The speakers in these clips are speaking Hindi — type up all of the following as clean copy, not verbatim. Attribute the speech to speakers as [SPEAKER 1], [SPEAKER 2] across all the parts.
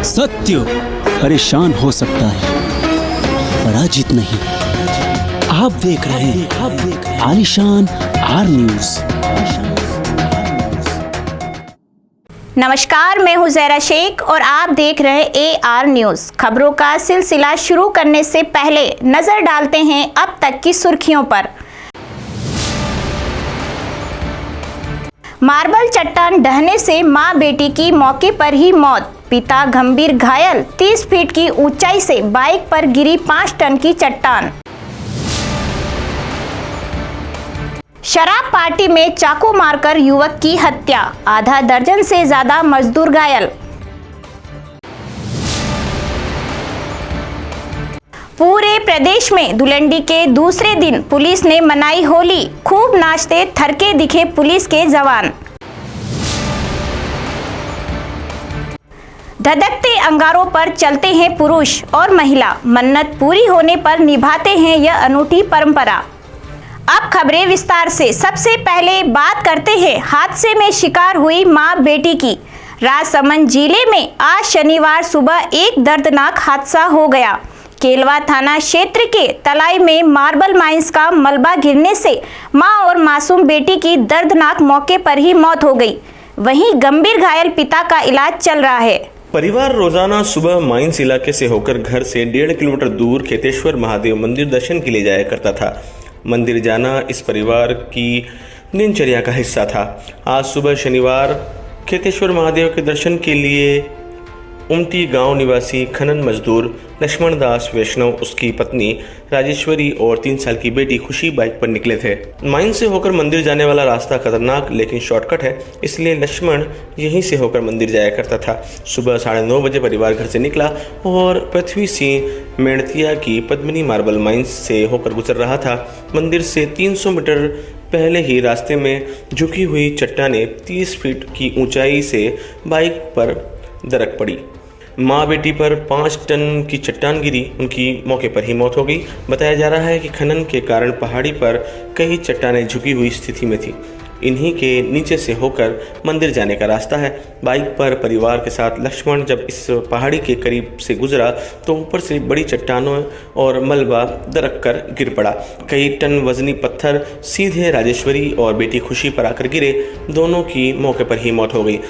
[SPEAKER 1] सत्य परेशान हो सकता है, पराजित नहीं। आप देख रहे हैं आलिशान आर न्यूज़।
[SPEAKER 2] नमस्कार, मैं हूं ज़हरा शेख और आप देख रहे हैं AR न्यूज़। खबरों का सिलसिला शुरू करने से पहले नजर डालते हैं अब तक की सुर्खियों पर। मार्बल चट्टान ढहने से मां बेटी की मौके पर ही मौत, पिता गंभीर घायल। 30 फीट की ऊंचाई से बाइक पर गिरी 5 टन की चट्टान। शराब पार्टी में चाकू मारकर युवक की हत्या, आधा दर्जन से ज्यादा मजदूर घायल। पूरे प्रदेश में धुलंडी के दूसरे दिन पुलिस ने मनाई होली, खूब नाचते थरके दिखे पुलिस के जवान। धधकते अंगारों पर चलते हैं पुरुष और महिला, मन्नत पूरी होने पर निभाते हैं यह अनूठी परंपरा। अब खबरें विस्तार से। सबसे पहले बात करते हैं हादसे में शिकार हुई मां बेटी की। राजसमंद जिले में आज शनिवार सुबह एक दर्दनाक हादसा हो गया। केलवा थाना क्षेत्र के तलाई में मार्बल माइंस का मलबा गिरने से मां और मासूम बेटी की दर्दनाक मौके पर ही मौत हो गई। वहीं गंभीर घायल पिता का इलाज चल रहा है।
[SPEAKER 3] परिवार रोजाना सुबह माइंस इलाके से होकर घर से 1.5 किलोमीटर दूर खेतेश्वर महादेव मंदिर दर्शन के लिए जाया करता था। मंदिर जाना इस परिवार की दिनचर्या का हिस्सा था। आज सुबह शनिवार खेतेश्वर महादेव के दर्शन के लिए उमटी गांव निवासी खनन मजदूर लक्ष्मण दास वैष्णव, उसकी पत्नी राजेश्वरी और 3 साल की बेटी खुशी बाइक पर निकले थे। माइन से होकर मंदिर जाने वाला रास्ता खतरनाक लेकिन शॉर्टकट है, इसलिए लक्ष्मण यहीं से होकर मंदिर जाया करता था। सुबह 9:30 बजे परिवार घर से निकला और पृथ्वी सिंह मेड़तिया की पद्मिनी मार्बल माइंस से होकर गुजर रहा था। मंदिर से 300 मीटर पहले ही रास्ते में झुकी हुई चट्टानें 30 फीट की ऊंचाई से बाइक पर दरक पड़ी। माँ बेटी पर 5 टन की चट्टान गिरी, उनकी मौके पर ही मौत हो गई। बताया जा रहा है कि खनन के कारण पहाड़ी पर कई चट्टानें झुकी हुई स्थिति में थी। इन्हीं के नीचे से होकर मंदिर जाने का रास्ता है। बाइक पर परिवार के साथ लक्ष्मण जब इस पहाड़ी के करीब से गुजरा तो ऊपर से बड़ी चट्टानों और मलबा दरक कर गिर पड़ा। कई टन वजनी पत्थर सीधे राजेश्वरी और बेटी खुशी पर आकर गिरे। दोनों की मौके पर ही मौत हो गई।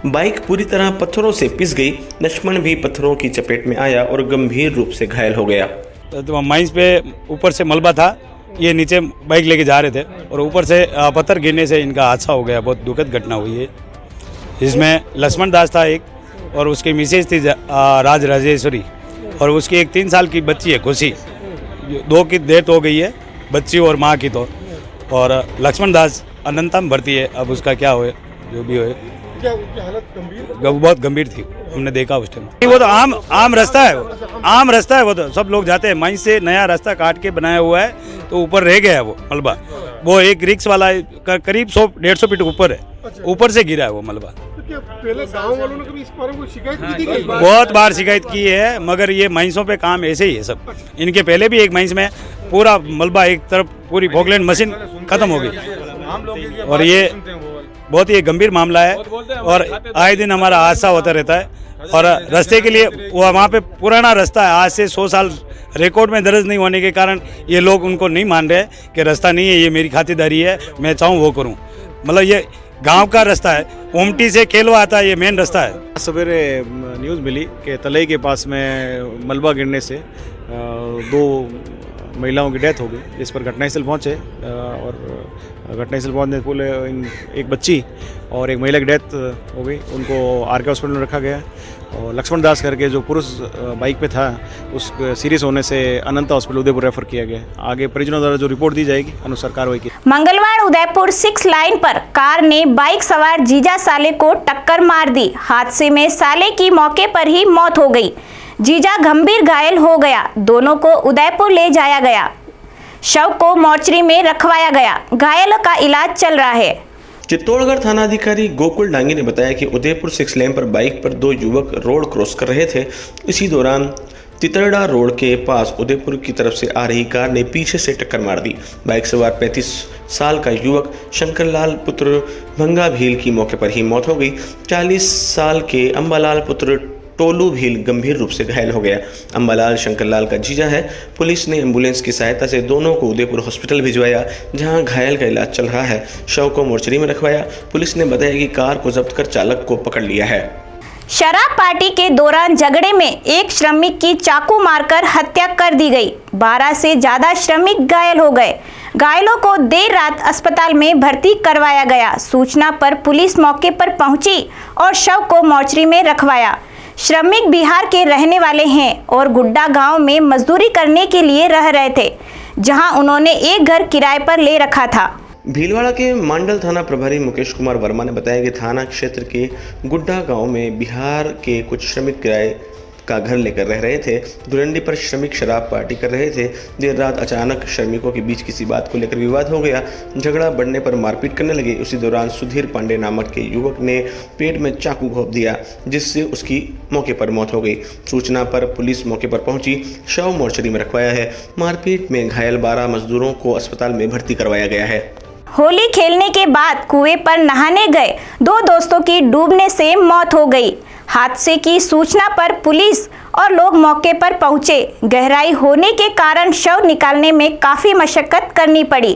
[SPEAKER 3] बाइक पूरी तरह पत्थरों से पिस गई। लक्ष्मण भी पत्थरों की चपेट में आया और गंभीर रूप से घायल हो गया।
[SPEAKER 4] तो माइंस पे ऊपर से मलबा था, ये नीचे बाइक लेके जा रहे थे और ऊपर से पत्थर गिरने से इनका हादसा हो गया। बहुत दुखद घटना हुई है। इसमें लक्ष्मण दास था एक और उसकी मिसेज थी राजेश्वरी और उसकी एक 3 साल की बच्ची है खुशी। 2 की डेथ हो गई है, बच्ची और माँ की तो। और लक्ष्मण दास अनंतम भर्ती है, अब उसका क्या हो जो भी हो।
[SPEAKER 5] उनकी हालत गंभीर,
[SPEAKER 4] बहुत गंभीर थी, हमने देखा उस टाइम। वो तो आम रास्ता है, आम रास्ता है। वो तो सब लोग जाते हैं। माइंस से नया रास्ता काट के बनाया हुआ है तो ऊपर रह गया है वो मलबा। वो एक रिक्स वाला करीब 100-150 फीट ऊपर है, ऊपर से गिरा है वो मलबा।
[SPEAKER 5] तो क्या पहले गांव वालों ने कभी इस बारे में शिकायत की थी?
[SPEAKER 4] बहुत बार शिकायत की है, मगर ये माइंसों पे काम ऐसे ही है सब। इनके पहले भी एक माइंस में पूरा मलबा एक तरफ पूरी फोकलैंड मशीन खत्म हो गई और ये बहुत ही गंभीर मामला है और आए दिन हमारा हादसा होता रहता है। और रास्ते के लिए वो वहाँ पे पुराना रास्ता है, आज से 100 साल रिकॉर्ड में दर्ज नहीं होने के कारण ये लोग उनको नहीं मान रहे कि रास्ता नहीं है, ये मेरी खातिरदारी है, मैं चाहूँ वो करूँ। मतलब ये गांव का रास्ता है, ओमटी से केलवा आता है, ये मेन रास्ता है।
[SPEAKER 6] सवेरे न्यूज़ मिली कि तलई के पास में मलबा गिरने से 2 महिलाओं की डेथ हो गई, जिस पर घटनास्थल पहुँचे और घटनास्थल पहुँचने पूरे एक बच्ची और एक महिला की डेथ हो गई। उनको आरके हॉस्पिटल में रखा गया और लक्ष्मण दास करके जो पुरुष बाइक पे था उस सीरियस होने से अनंता हॉस्पिटल उदयपुर रेफर किया गया। आगे परिजनों द्वारा जो रिपोर्ट दी जाएगी अनुसार कार्रवाई की।
[SPEAKER 2] मंगलवार उदयपुर 6 लाइन पर कार ने बाइक सवार जीजा साले को टक्कर मार दी। हादसे में साले की मौके पर ही मौत हो गई, जीजा गंभीर घायल हो गया। दोनों को उदयपुर ले जाया गया, शव को मोर्चरी में रखवाया गया। घायलों का इलाज चल रहा है।
[SPEAKER 3] चित्तौड़गढ़ थानाधिकारी गोकुल डांगी ने बताया कि उदयपुर 6 लेन पर बाइक पर 2 युवक रोड क्रॉस कर रहे थे। इसी दौरान तितरडा रोड के पास उदयपुर की तरफ से आ रही कार ने पीछे से टक्कर मार दी। बाइक सवार 35 साल का युवक शंकरलाल पुत्र भंगा भील की मौके पर ही मौत हो गई। 40 साल के अंबालाल पुत्र टोलू भील गंभीर रूप से घायल हो गया। अंबालाल शंकरलाल का जीजा है। पुलिस ने एम्बुलेंस की सहायता से दोनों को उदयपुर हॉस्पिटल भिजवाया, जहां घायल का इलाज चल रहा है। शव को मोर्चरी में रखवाया। पुलिस ने बताया कि कार को जब्त कर चालक को पकड़ लिया है।
[SPEAKER 2] शराब पार्टी के दौरान झगड़े में एक श्रमिक की चाकू मारकर हत्या कर दी गई। 12 से ज्यादा श्रमिक घायल हो गए। घायलों को देर रात अस्पताल में भर्ती करवाया गया। सूचना पर पुलिस मौके पर पहुंची और शव को मोर्चरी में रखवाया। श्रमिक बिहार के रहने वाले हैं और गुड्डा गांव में मजदूरी करने के लिए रह रहे थे, जहां उन्होंने एक घर किराए पर ले रखा था।
[SPEAKER 3] भीलवाड़ा के मांडल थाना प्रभारी मुकेश कुमार वर्मा ने बताया कि थाना क्षेत्र के गुड्डा गांव में बिहार के कुछ श्रमिक किराए का घर लेकर रह रहे थे। धुलंडी पर श्रमिक शराब पार्टी कर रहे थे। देर रात अचानक श्रमिकों के बीच किसी बात को लेकर विवाद हो गया। झगड़ा बढ़ने पर मारपीट करने लगे। उसी दौरान सुधीर पांडे नामक के युवक ने पेट में चाकू घोंप दिया, जिससे उसकी मौके पर मौत हो गई। सूचना पर पुलिस मौके पर पहुंची। शव मोर्चरी में रखवाया है। मारपीट में घायल 12 मजदूरों को अस्पताल में भर्ती करवाया गया है।
[SPEAKER 2] होली खेलने के बाद कुएं पर नहाने गए 2 दोस्तों की डूबने से मौत हो गई। हादसे की सूचना पर पुलिस और लोग मौके पर पहुंचे। गहराई होने के कारण शव निकालने में काफी मशक्कत करनी पड़ी।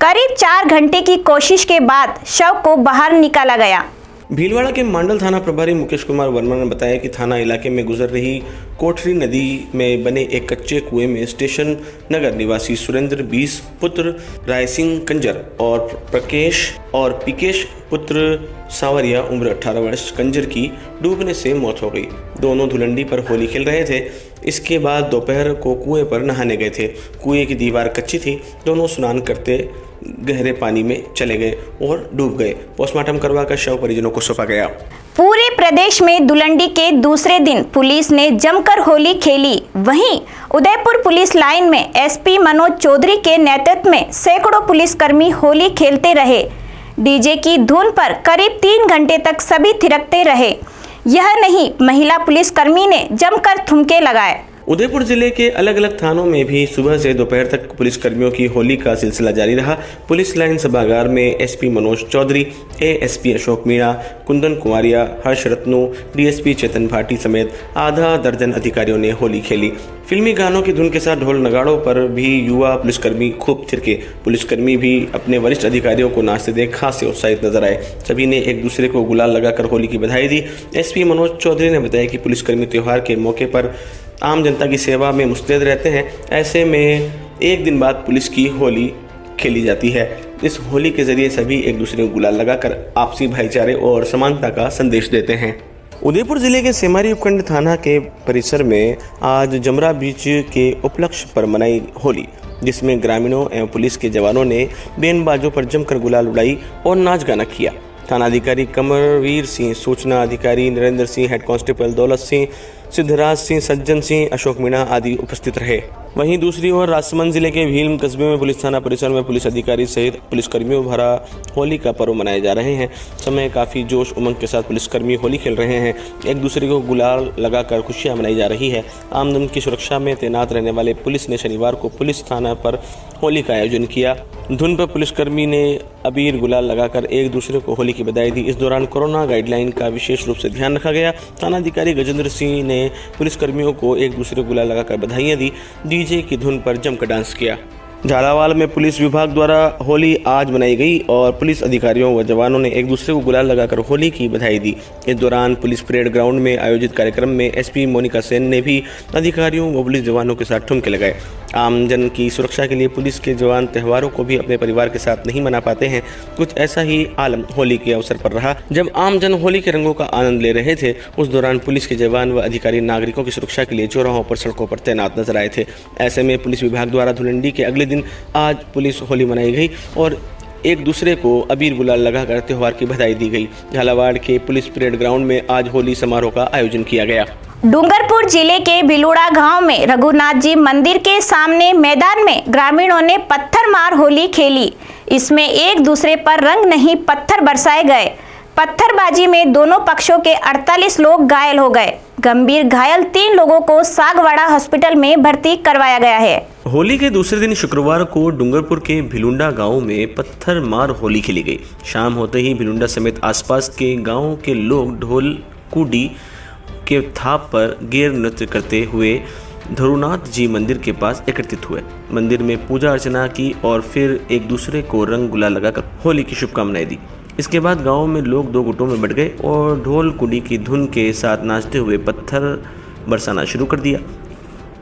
[SPEAKER 2] करीब 4 घंटे की कोशिश के बाद शव को बाहर निकाला गया।
[SPEAKER 3] भीलवाड़ा के मांडल थाना प्रभारी मुकेश कुमार वर्मा ने बताया कि थाना इलाके में गुजर रही कोठरी नदी में बने एक कच्चे कुएं में स्टेशन नगर निवासी सुरेंद्र 20 पुत्र राय सिंह कंजर और प्रकेश और पिकेश पुत्र सांवरिया उम्र 18 वर्ष कंजर की डूबने से मौत हो गई। दोनों धुलंडी पर होली खेल रहे थे। इसके बाद दोपहर को कुएं पर नहाने गए थे। कुएं की दीवार कच्ची थी। दोनों स्नान करते गहरे पानी में चले गए और डूब गए। पोस्टमार्टम करवाकर शव परिजनों को सौंपा गया।
[SPEAKER 2] पूरे प्रदेश में धुलंडी के दूसरे दिन पुलिस ने जमकर होली खेली। वहीं उदयपुर पुलिस लाइन में एसपी मनोज चौधरी के नेतृत्व में सैकड़ों पुलिसकर्मी होली खेलते रहे। डीजे की धुन पर करीब 3 घंटे तक सभी थिरकते रहे। यह नहीं, महिला पुलिसकर्मी ने जमकर ठुमके लगाए।
[SPEAKER 3] उदयपुर जिले के अलग अलग थानों में भी सुबह से दोपहर तक पुलिसकर्मियों की होली का सिलसिला जारी रहा। पुलिस लाइन सभागार में एसपी मनोज चौधरी, एएसपी अशोक मीणा, कुंदन कुमारिया, हर्ष रत्नू, डीएसपी चेतन भाटी समेत आधा दर्जन अधिकारियों ने होली खेली। फिल्मी गानों की धुन के साथ ढोल नगाड़ों पर भी युवा पुलिसकर्मी खूब थिरके। पुलिसकर्मी भी अपने वरिष्ठ अधिकारियों को नाचते देख खासे उत्साहित नजर आए। सभी ने एक दूसरे को गुलाल लगाकर होली की बधाई दी। एसपी मनोज चौधरी ने बताया कि पुलिसकर्मी त्योहार के मौके पर आम जनता की सेवा में मुस्तैद रहते हैं। ऐसे में एक दिन बाद पुलिस की होली खेली जाती है। इस होली के जरिए सभी एक दूसरे को गुलाल लगाकर आपसी भाईचारे और समानता का संदेश देते हैं। उदयपुर जिले के सेमारी उपखंड थाना के परिसर में आज जमरा बीच के उपलक्ष्य पर मनाई होली, जिसमें ग्रामीणों एवं पुलिस के जवानों ने बेनबाजों पर जमकर गुलाल उड़ाई और नाच गाना किया। थानाधिकारी कमरवीर सिंह, सूचना अधिकारी नरेंद्र सिंह, हेड कांस्टेबल दौलत सिंह, सिद्धराज सिंह, सज्जन सिंह, अशोक मीणा आदि उपस्थित रहे। वहीं दूसरी ओर राजसमंद जिले के भील कस्बे में पुलिस थाना परिसर में पुलिस अधिकारी सहित पुलिसकर्मियों भरा होली का पर्व मनाए जा रहे हैं। समय काफ़ी जोश उमंग के साथ पुलिसकर्मी होली खेल रहे हैं। एक दूसरे को गुलाल लगाकर खुशियां मनाई जा रही है। आमजन की सुरक्षा में तैनात रहने वाले पुलिस ने शनिवार को पुलिस थाना पर होली का आयोजन किया। धुन पर पुलिसकर्मी ने अबीर गुलाल लगाकर एक दूसरे को होली की बधाई दी। इस दौरान कोरोना गाइडलाइन का विशेष रूप से ध्यान रखा गया। थानाधिकारी गजेंद्र सिंह ने पुलिसकर्मियों को एक दूसरे को गुलाल लगाकर बधाइयां दी। डीजे की धुन पर जमकर डांस किया। झालावाड़ में पुलिस विभाग द्वारा होली आज मनाई गई और पुलिस अधिकारियों व जवानों ने एक दूसरे को गुलाल लगाकर होली की बधाई दी। इस दौरान पुलिस परेड ग्राउंड में आयोजित कार्यक्रम में एसपी मोनिका सेन ने भी अधिकारियों व पुलिस जवानों के साथ ठुमके लगाए। आमजन की सुरक्षा के लिए पुलिस के जवान त्योहारों को भी अपने परिवार के साथ नहीं मना पाते हैं। कुछ ऐसा ही आलम होली के अवसर पर रहा। जब आमजन होली के रंगों का आनंद ले रहे थे, उस दौरान पुलिस के जवान व अधिकारी नागरिकों की सुरक्षा के लिए चौराहों पर, सड़कों पर तैनात नजर आए थे। ऐसे में पुलिस विभाग द्वारा धुलंडी के अगले दिन आज पुलिस होली मनाई गई और एक दूसरे को अबीर गुलाल लगाकर त्योहार की बधाई दी गई। झालावाड़ के पुलिस परेड ग्राउंड में आज होली समारोह का आयोजन किया गया।
[SPEAKER 2] डूंगरपुर जिले के बिलुड़ा गांव में रघुनाथ जी मंदिर के सामने मैदान में ग्रामीणों ने पत्थर मार होली खेली। इसमें एक दूसरे पर रंग नहीं पत्थर बरसाए गए। पत्थरबाजी में दोनों पक्षों के 48 लोग घायल हो गए। गंभीर घायल 3 लोगों को सागवाड़ा हॉस्पिटल में भर्ती करवाया गया है।
[SPEAKER 3] होली के दूसरे दिन शुक्रवार को डूंगरपुर के भिलुंडा गांव में पत्थर मार होली खेली गई। शाम होते ही भिलुंडा समेत आसपास के गांवों के लोग ढोल, कूडी, के थाप पर गैर नृत्य करते हुए ध्रुवनाथ जी मंदिर के पास एकत्रित हुए। मंदिर में पूजा अर्चना की और फिर एक दूसरे को रंग गुलाल लगाकर होली की शुभकामनाएं दी। इसके बाद गांव में लोग दो गुटों में बट गए और ढोल कुड़ी की धुन के साथ नाचते हुए पत्थर बरसाना शुरू कर दिया।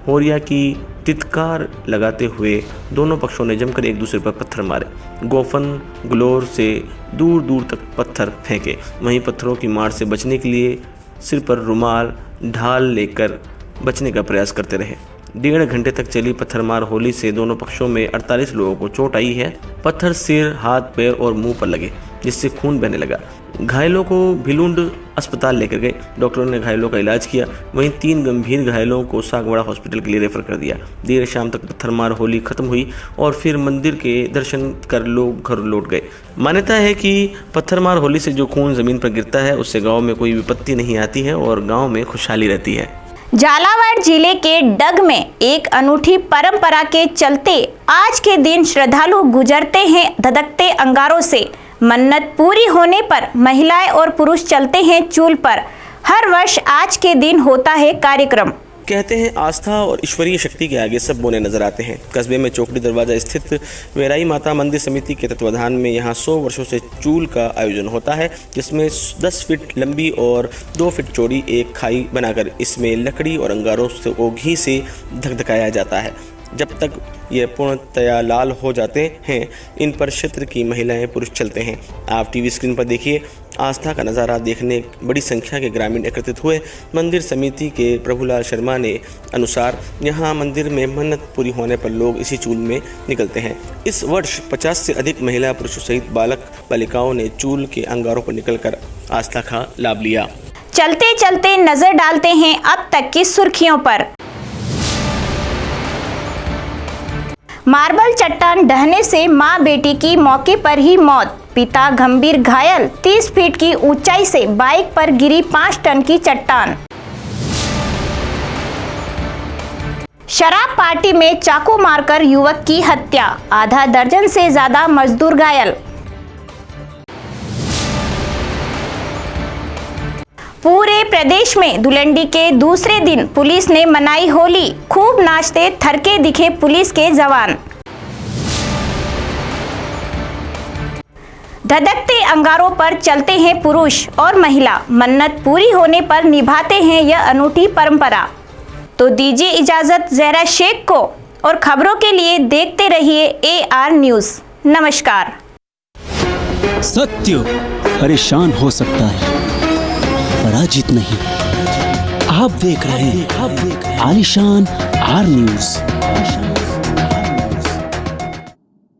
[SPEAKER 3] होरिया की तितकार लगाते हुए दोनों पक्षों ने जमकर एक दूसरे पर पत्थर मारे। गोफन गुलोर से दूर दूर तक पत्थर फेंके। वहीं पत्थरों की मार से बचने के लिए सिर पर रुमाल ढाल लेकर बचने का प्रयास करते रहे। 1.5 घंटे तक चली पत्थरमार होली से दोनों पक्षों में 48 लोगों को चोट आई है। पत्थर सिर, हाथ, पैर और मुंह पर लगे, जिससे खून बहने लगा। घायलों को भिलुंड अस्पताल लेकर गए। डॉक्टरों ने घायलों का इलाज किया। वहीं 3 गंभीर घायलों को सागवाड़ा हॉस्पिटल के लिए रेफर कर दिया। देर शाम तक पत्थरमार होली खत्म हुई और फिर मंदिर के दर्शन कर लोग घर लौट गए। मान्यता है कि पत्थरमार होली से जो खून जमीन पर गिरता है उससे गाँव में कोई विपत्ति नहीं आती है और गाँव में खुशहाली रहती है।
[SPEAKER 2] झालावाड़ जिले के डग में एक अनूठी परंपरा के चलते आज के दिन श्रद्धालु गुजरते हैं धधकते अंगारों से। मन्नत पूरी होने पर महिलाएं और पुरुष चलते हैं चूल पर। हर वर्ष आज के दिन होता है कार्यक्रम।
[SPEAKER 3] कहते हैं आस्था और ईश्वरीय शक्ति के आगे सब बोने नजर आते हैं। कस्बे में चौकड़ी दरवाजा स्थित वेराई माता मंदिर समिति के तत्वाधान में यहाँ 100 वर्षों से चूल का आयोजन होता है, जिसमें 10 फीट लंबी और 2 फीट चौड़ी एक खाई बनाकर इसमें लकड़ी और अंगारों को घी से धकधकाया जाता है। जब तक ये पूर्णतया लाल हो जाते हैं, इन पर क्षेत्र की महिलाएं पुरुष चलते हैं। आप टीवी स्क्रीन पर देखिए। आस्था का नज़ारा देखने बड़ी संख्या के ग्रामीण एकत्रित हुए। मंदिर समिति के प्रभुलाल शर्मा ने अनुसार यहाँ मंदिर में मन्नत पूरी होने पर लोग इसी चूल में निकलते हैं। इस वर्ष 50 से अधिक महिला पुरुषों सहित बालक बालिकाओं ने चूल के अंगारों पर निकलकर आस्था का लाभ लिया।
[SPEAKER 2] चलते चलते नजर डालते हैं अब तक की सुर्खियों पर। मार्बल चट्टान ढहने से मां बेटी की मौके पर ही मौत। पिता गंभीर घायल। 30 फीट की ऊंचाई से बाइक पर गिरी 5 टन की चट्टान। शराब पार्टी में चाकू मारकर युवक की हत्या। आधा दर्जन से ज्यादा मजदूर घायल। पूरे प्रदेश में धुलंडी के दूसरे दिन पुलिस ने मनाई होली। खूब नाचते थरके दिखे पुलिस के जवान। धधकते अंगारों पर चलते हैं पुरुष और महिला। मन्नत पूरी होने पर निभाते हैं यह अनूठी परंपरा। तो दीजिए इजाजत ज़हरा शेख को, और खबरों के लिए देखते रहिए AR न्यूज़। नमस्कार।
[SPEAKER 1] सत्य परेशान हो सकता है, पराजित नहीं। आप देख रहे हैं आलिशान R न्यूज़।